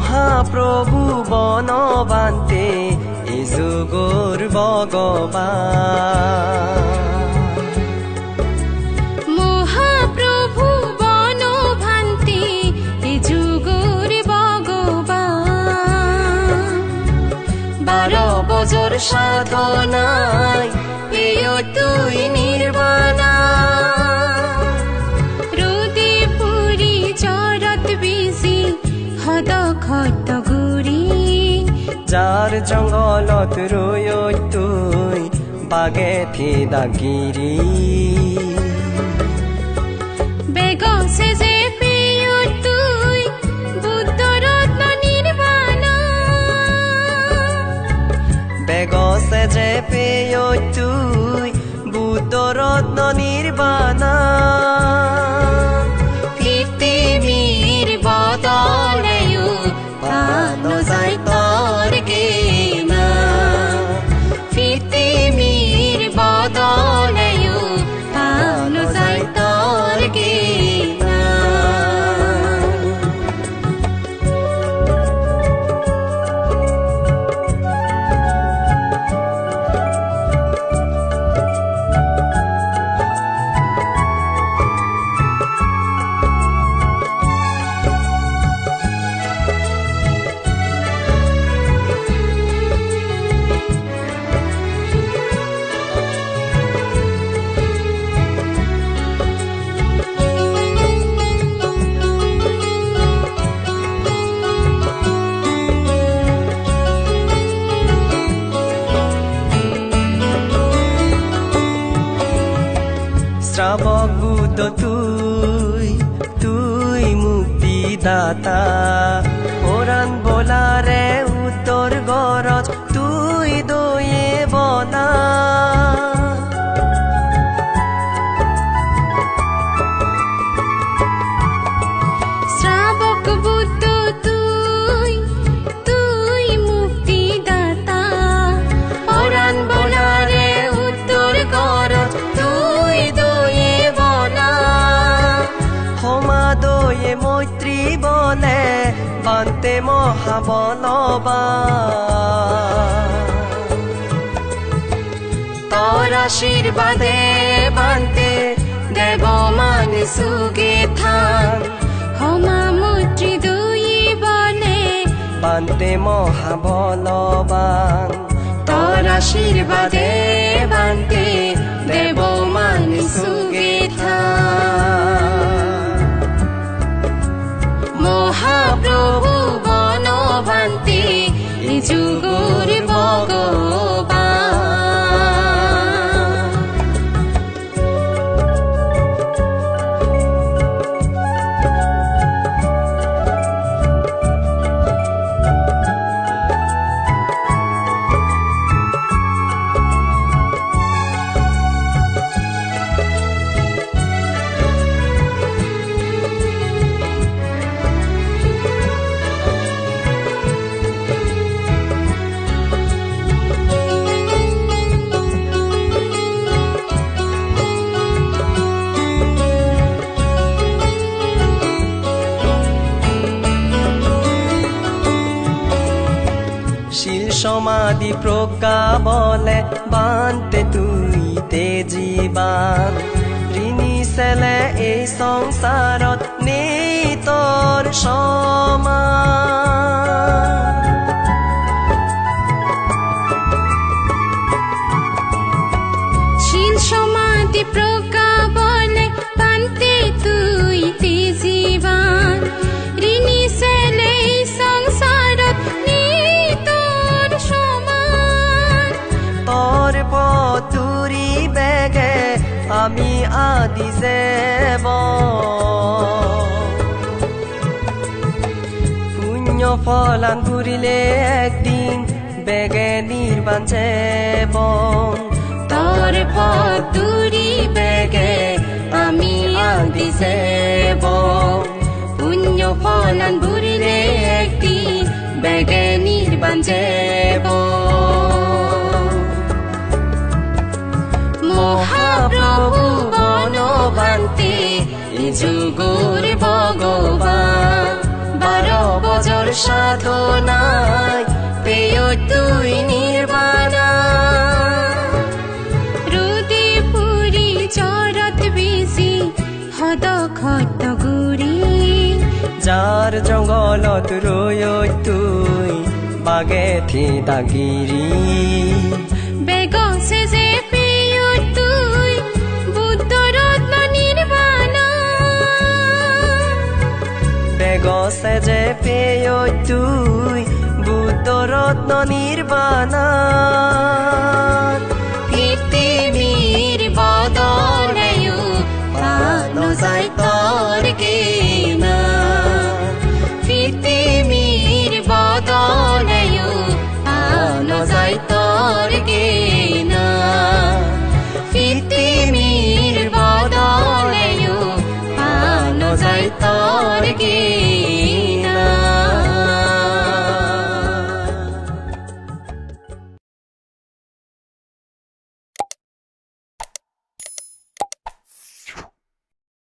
মহাপ্রভু বনবান্তে এ যুগর ভগবান। মহাপ্রভু বনভান্তে এ যুগর ভগবান। 12 বছর সাধনায় পেয় তুই নির্বাণা। রোদে পুরি চরত বিজি হদ খত গুরি। যার জঙ্গলত রয় তুই বাগে ফিদাগিরি। বেগসে যে পেয় তুই বুদ্ধ রত্ন নির্বাণা। বেগসে যে পেয় তুই বুদ্ধ রত্ন নির্বাণা। পৃথিবীর বদলেও প্রাণ যায় তোর কেনা। পৃথিবীর বদলেও প্রাণ যায় তোর কেনা। শ্রাবক বুদ্ধ তুই তুই মুক্তিদাতা। কোরআন বলারে উত্তর গরজ তুই দয়ে বলা। শ্রাবক বুদ্ধ তুই তুই মুক্তিদাতা। কোরআন বলারে উত্তর গরজ তুই দয়ে বলা। ক্ষমা দয়ে মৈত্রী বলে বান্তে মহাবলবান। তোর আশীর্বাদে বান্তে দেব মান সুগে থান। ক্ষমা মৈত্রী দুই বলে বান্তে মহাবলবান। তোর আশীর্বাদে বান্তে দেব মান সুগে থান। মহাপ্রভু বনভান্তে এ যুগর ভগবান। শিল সমাধি প্রজ্ঞা বলে বান্তে তুই তে জীবান। ঋণী ছেলে এই সংসারত নেই তোর সমান। শীল সমাধি প্রজ্ঞা বলে বান্তে তুই তে জীবান। ঋণী ছেলে সংসারত নেই তোর সমান। তোর পতুরি বেগে আমি আদি সেব। পুণ্য ফলান ঘুরিলে একদিন বেগে নির্বাণ যাব। তোর পতুরি বেগে আমি আদি সেব। পুণ্য ফলান ঘুরিলে একদিন বেগে নির্বাণ যাব। মহাপ্রভু বনবান্তে এ যুগর ভগবান। 12 বছর সাধনায় পেয় তুই নির্বাণা রোদে পুরি চরত বেশি হদ খত গুৰি যার জঙ্গলত রই তুই বাগে থি দাগিরি বেগছে যে পেয় তুই বুদ্ধ ৰত্ন নিৰ্বাণা বেগছে যে পেয় তুই বুদ্ধ রত্ন নির্বাণা পৃথিৱীৰ বদলেও ভানো যায়